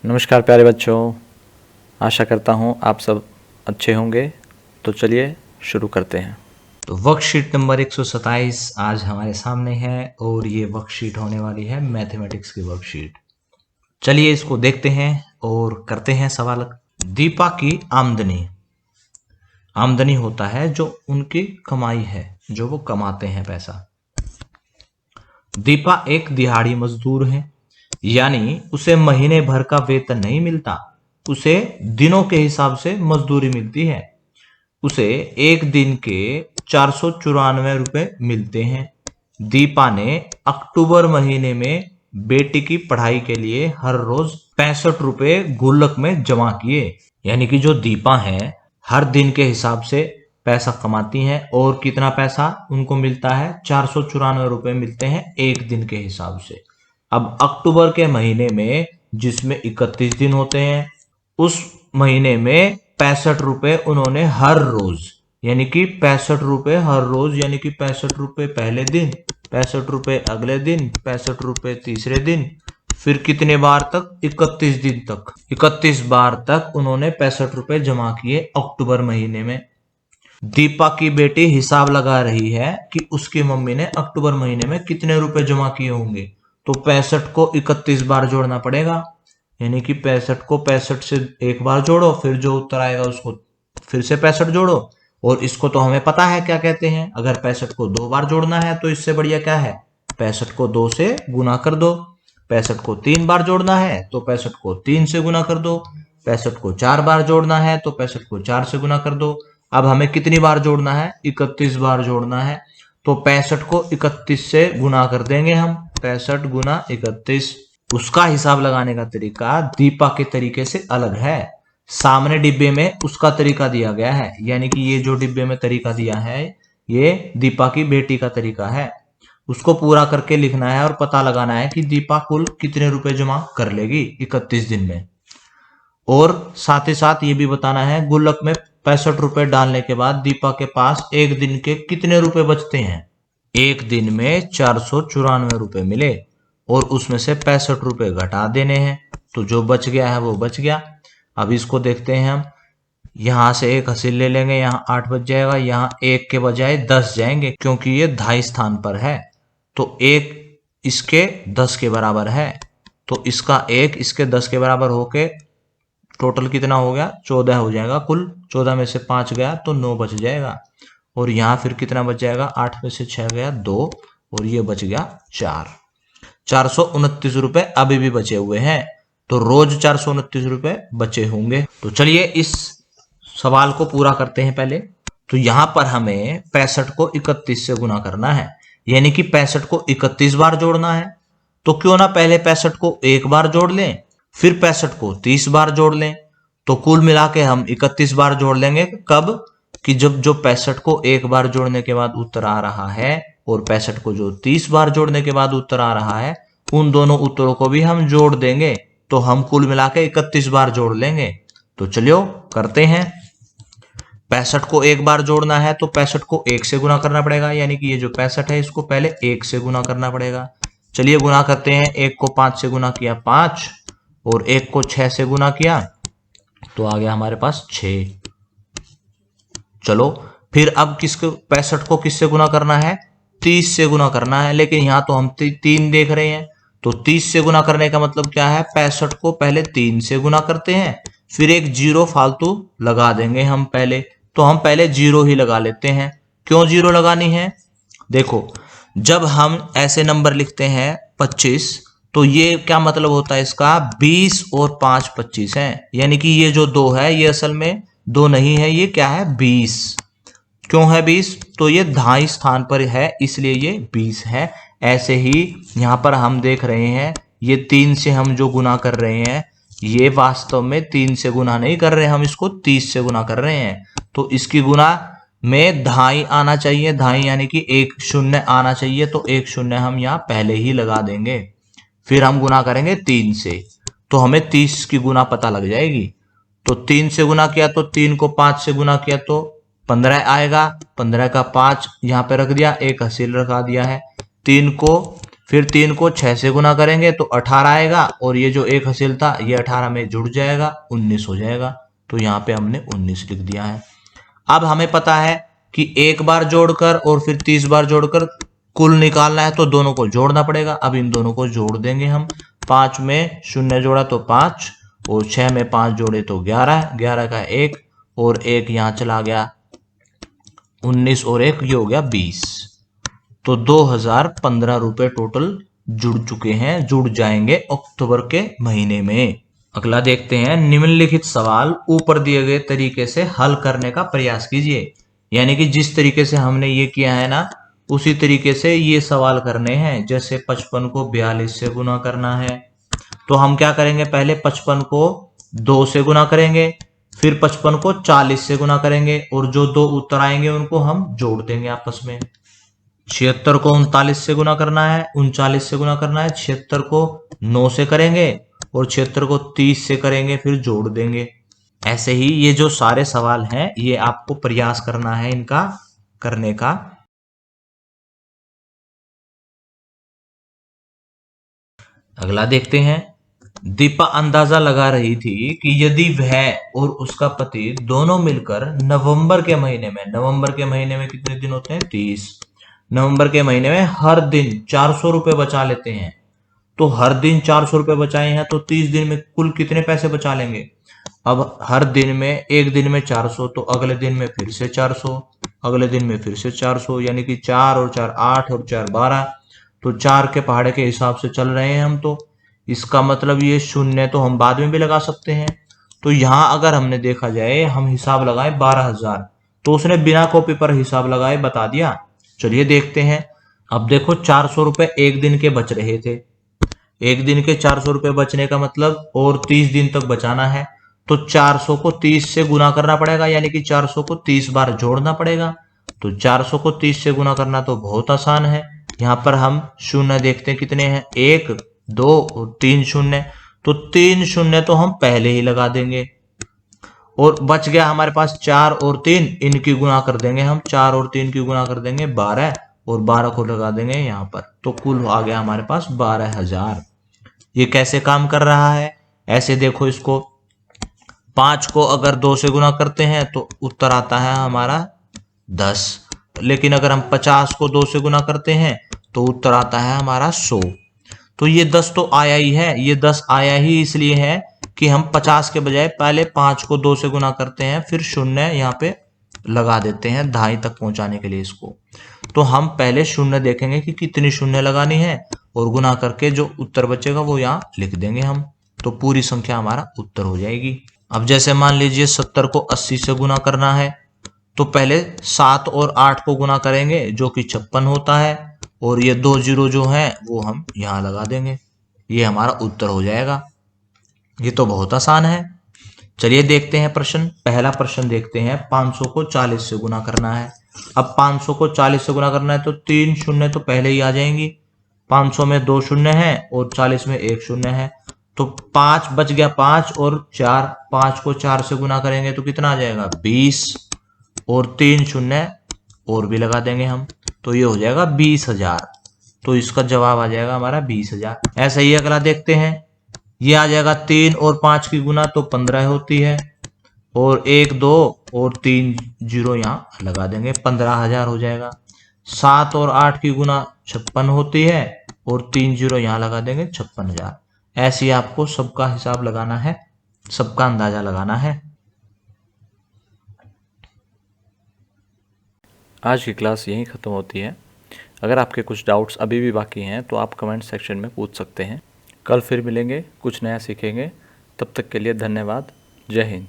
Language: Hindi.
नमस्कार प्यारे बच्चों, आशा करता हूँ आप सब अच्छे होंगे। तो चलिए शुरू करते हैं। तो वर्कशीट नंबर 127 आज हमारे सामने है और ये वर्कशीट होने वाली है मैथमेटिक्स की वर्कशीट। चलिए इसको देखते हैं और करते हैं सवाल। दीपा की आमदनी, आमदनी होता है जो उनकी कमाई है, जो वो कमाते हैं पैसा। दीपा एक दिहाड़ी मजदूर है, यानी उसे महीने भर का वेतन नहीं मिलता, उसे दिनों के हिसाब से मजदूरी मिलती है। उसे एक दिन के 494 रुपए मिलते हैं। दीपा ने अक्टूबर महीने में बेटी की पढ़ाई के लिए हर रोज 65 रुपए गुल्लक में जमा किए। यानी कि जो दीपा है हर दिन के हिसाब से पैसा कमाती हैं और कितना पैसा उनको मिलता है, 494 रुपए मिलते हैं एक दिन के हिसाब से। अब अक्टूबर के महीने में जिसमें 31 दिन होते हैं, उस महीने में 65 रुपए उन्होंने हर रोज, यानी कि 65 रुपए हर रोज, यानी कि 65 रुपए पहले दिन, 65 रुपए अगले दिन, 65 रुपए तीसरे दिन, फिर कितने बार तक, 31 दिन तक, 31 बार तक उन्होंने 65 रुपए जमा किए अक्टूबर महीने में। दीपा की बेटी हिसाब लगा रही है कि उसकी मम्मी ने अक्टूबर महीने में कितने रुपए जमा किए होंगे। तो 65 को 31 बार जोड़ना पड़ेगा, यानी कि 65 को 65 से एक बार जोड़ो, फिर जो उत्तर आएगा उसको फिर से 65 जोड़ो। और इसको तो हमें पता है क्या कहते हैं, अगर 65 को 2 बार जोड़ना है तो इससे बढ़िया क्या है, 65 को 2 से गुना कर दो। 65 को 3 बार जोड़ना है तो 65 को 3 से गुना कर दो। 65 को 4 बार जोड़ना है तो 65 को 4 से गुना कर दो। अब हमें कितनी बार जोड़ना है, 31 बार जोड़ना है। तो 65 को 31 से गुना कर देंगे हम, 65 गुना 31। उसका हिसाब लगाने का तरीका दीपा के तरीके से अलग है। सामने डिब्बे में उसका तरीका दिया गया है, यानी कि ये जो डिब्बे में तरीका दिया है ये दीपा की बेटी का तरीका है। उसको पूरा करके लिखना है और पता लगाना है कि दीपा कुल कितने रुपए जमा कर लेगी 31 दिन में। और साथ ही साथ ये भी बताना है गुल्लक में 65 रुपए डालने के बाद दीपा के पास एक दिन के कितने रुपए बचते हैं। एक दिन में 494 रुपए मिले और उसमें से 65 रुपए घटा देने हैं, तो जो बच गया है वो बच गया। अब इसको देखते हैं हम, यहां से एक हासिल ले लेंगे, यहाँ 8 बच जाएगा, यहाँ एक के बजाय 10 जाएंगे क्योंकि ये 2.5 स्थान पर है। तो एक इसके 10 के बराबर है, तो इसका एक इसके 10 के बराबर होके टोटल कितना हो गया, 14 हो जाएगा। कुल 14 में से 5 गया तो 9 बच जाएगा। और यहाँ फिर कितना बच जाएगा, 8 में से 6 गया 2 और ये बच गया 4। 429 रुपए अभी भी बचे हुए हैं, तो रोज 429 रुपए बचे होंगे। तो चलिए इस सवाल को पूरा करते हैं पहले। तो यहां पर हमें 65 को 31 से गुना करना है, यानी कि 65 को 31 बार जोड़ना है। तो क्यों ना पहले 65 को एक बार जोड़ लें, फिर 65 को 30 बार जोड़ लें। तो कुल मिला के हम 31 बार जोड़ लेंगे। कब, कि जब जो 65 को एक बार जोड़ने के बाद उत्तर आ रहा है और 65 को जो 30 बार जोड़ने के बाद उत्तर आ रहा है, उन दोनों उत्तरों को भी हम जोड़ देंगे। तो हम कुल मिला के 31 बार जोड़ लेंगे। तो चलिए करते हैं। 65 को एक बार जोड़ना है तो 65 को 1 से गुना करना पड़ेगा, यानी कि ये जो 65 है इसको पहले 1 से गुना करना पड़ेगा। चलिए गुना करते हैं। 1 को 5 से गुना किया 5 और 1 को 6 से गुना किया तो आ गया हमारे पास 6। चलो फिर अब किसको, 65 को किससे गुना करना है, 30 से गुना करना है। लेकिन यहाँ तो हम 3 देख रहे हैं, तो 30 से गुना करने का मतलब क्या है, 65 को पहले 3 से गुना करते हैं, फिर एक जीरो फालतू लगा देंगे हम पहले। तो हम पहले जीरो ही लगा लेते हैं। क्यों जीरो लगानी है, देखो जब हम ऐसे नंबर लिखते हैं 25, तो ये क्या मतलब होता है इसका, 20 और 5 25 है, यानी कि ये जो 2 है ये असल में 2 नहीं है, ये क्या है 20। क्यों है 20, तो ये 2.5 स्थान पर है इसलिए ये 20 है। ऐसे ही यहाँ पर हम देख रहे हैं ये 3 से हम जो गुना कर रहे हैं, ये वास्तव में 3 से गुना नहीं कर रहे, हम इसको 30 से गुना कर रहे हैं। तो इसकी गुना में 2.5 आना चाहिए, 2.5 यानी कि 1 शून्य आना चाहिए, तो 1 शून्य हम यहाँ पहले ही लगा देंगे। फिर हम गुना करेंगे 3 से, तो हमें 30 की गुना पता लग जाएगी। तो 3 से गुना किया तो 3 को 5 से गुना किया तो 15 आएगा। 15 का 5 यहाँ पे रख दिया, एक हासिल रखा दिया है। 3 को फिर 3 को 6 से गुना करेंगे तो 18 आएगा, और ये जो एक हासिल था ये 18 में जुड़ जाएगा, 19 हो जाएगा। तो यहाँ पे हमने 19 लिख दिया है। अब हमें पता है कि एक बार जोड़कर और फिर 30 बार जोड़कर कुल निकालना है, तो दोनों को जोड़ना पड़ेगा। अब इन दोनों को जोड़ देंगे हम। 5 में 0 जोड़ा तो 5, और 6 में 5 जोड़े तो 11, 11 का 1, और 1 यहाँ चला गया, 19 और 1 ये हो गया 20। तो 2015 रुपए टोटल जुड़ चुके हैं, जुड़ जाएंगे अक्टूबर के महीने में। अगला देखते हैं, निम्नलिखित सवाल ऊपर दिए गए तरीके से हल करने का प्रयास कीजिए। यानी कि जिस तरीके से हमने ये किया है ना, उसी तरीके से ये सवाल करने हैं। जैसे 55 को 42 से गुना करना है, तो हम क्या करेंगे, पहले 55 को 2 से गुना करेंगे, फिर 55 को 40 से गुना करेंगे, और जो दो उत्तर आएंगे उनको हम जोड़ देंगे आपस में। 76 को 39 से गुना करना है, 39 से गुना करना है, 76 को 9 से करेंगे और 76 को 30 से करेंगे, फिर जोड़ देंगे। ऐसे ही ये जो सारे सवाल हैं ये आपको प्रयास करना है इनका करने का। अगला देखते हैं, दीपा अंदाजा लगा रही थी कि यदि वह और उसका पति दोनों मिलकर नवंबर के महीने में कितने दिन होते हैं, 30। नवंबर के महीने में हर दिन 400 रुपए बचा लेते हैं, तो हर दिन 400 रुपए बचाए हैं तो 30 दिन में कुल कितने पैसे बचा लेंगे। अब हर दिन में, एक दिन में 400, तो अगले दिन में फिर से 400, अगले दिन में फिर से 400, यानी कि 4 और 4 8 और 4 12, तो 4 के पहाड़े के हिसाब से चल रहे हैं हम। तो इसका मतलब ये शून्य तो हम बाद में भी लगा सकते हैं। तो यहां अगर हमने देखा जाए, हम हिसाब लगाए 12,000, तो उसने बिना कॉपी पर हिसाब लगाए बता दिया। चलिए देखते हैं। अब देखो 400 रुपए एक दिन के बच रहे थे, एक दिन के 400 रुपए बचने का मतलब और 30 दिन तक बचाना है, तो 400 को 30 से गुना करना पड़ेगा, यानी कि 400 को 30 बार जोड़ना पड़ेगा। तो 400 को 30 से गुना करना तो बहुत आसान है। यहाँ पर हम शून्य देखते हैं कितने हैं, 1 2 और 3 शून्य, तो 3 शून्य तो हम पहले ही लगा देंगे, और बच गया हमारे पास 4 और 3, इनकी गुणा कर देंगे हम, 4 और 3 की गुणा कर देंगे 12, और 12 को लगा देंगे यहाँ पर, तो कुल आ गया हमारे पास 12,000। ये कैसे काम कर रहा है, ऐसे देखो इसको। 5 को अगर 2 से गुना करते हैं तो उत्तर आता है हमारा 10, लेकिन अगर हम 50 को 2 से गुना करते हैं तो उत्तर आता है हमारा 100। तो ये 10 तो आया ही है, ये 10 आया ही इसलिए है कि हम 50 के बजाय पहले 5 को 2 से गुना करते हैं, फिर शून्य यहाँ पे लगा देते हैं दहाई तक पहुंचाने के लिए इसको। तो हम पहले शून्य देखेंगे कि कितनी शून्य लगानी है, और गुना करके जो उत्तर बचेगा वो यहाँ लिख देंगे हम, तो पूरी संख्या हमारा उत्तर हो जाएगी। अब जैसे मान लीजिए 70 को 80 से गुना करना है, तो पहले 7 और 8 को गुना करेंगे जो कि 56 होता है, और ये 2 जीरो जो है वो हम यहाँ लगा देंगे, ये हमारा उत्तर हो जाएगा। ये तो बहुत आसान है। चलिए देखते हैं प्रश्न। पहला प्रश्न देखते हैं, 500 को 40 से गुना करना है। अब 500 को 40 से गुना करना है तो 3 शून्य तो पहले ही आ जाएंगी, 500 में 2 शून्य है और 40 में 1 शून्य है, तो 5 बच गया, 5 और 4, 5 को 4 से गुना करेंगे तो कितना आ जाएगा 20, और 3 शून्य और भी लगा देंगे हम, तो ये हो जाएगा 20,000। तो इसका जवाब आ जाएगा हमारा 20,000। ऐसा ही अगला देखते हैं, ये आ जाएगा 3 और 5 की गुना तो 15 होती है, और 1 2 और 3 जीरो यहाँ लगा देंगे, 15,000 हो जाएगा। 7 और 8 की गुना 56 होती है, और 3 जीरो यहाँ लगा देंगे, 56,000। ऐसे ही आपको सबका हिसाब लगाना है, सबका अंदाजा लगाना है। आज की क्लास यहीं ख़त्म होती है। अगर आपके कुछ डाउट्स अभी भी बाकी हैं तो आप कमेंट सेक्शन में पूछ सकते हैं। कल फिर मिलेंगे, कुछ नया सीखेंगे। तब तक के लिए धन्यवाद। जय हिंद।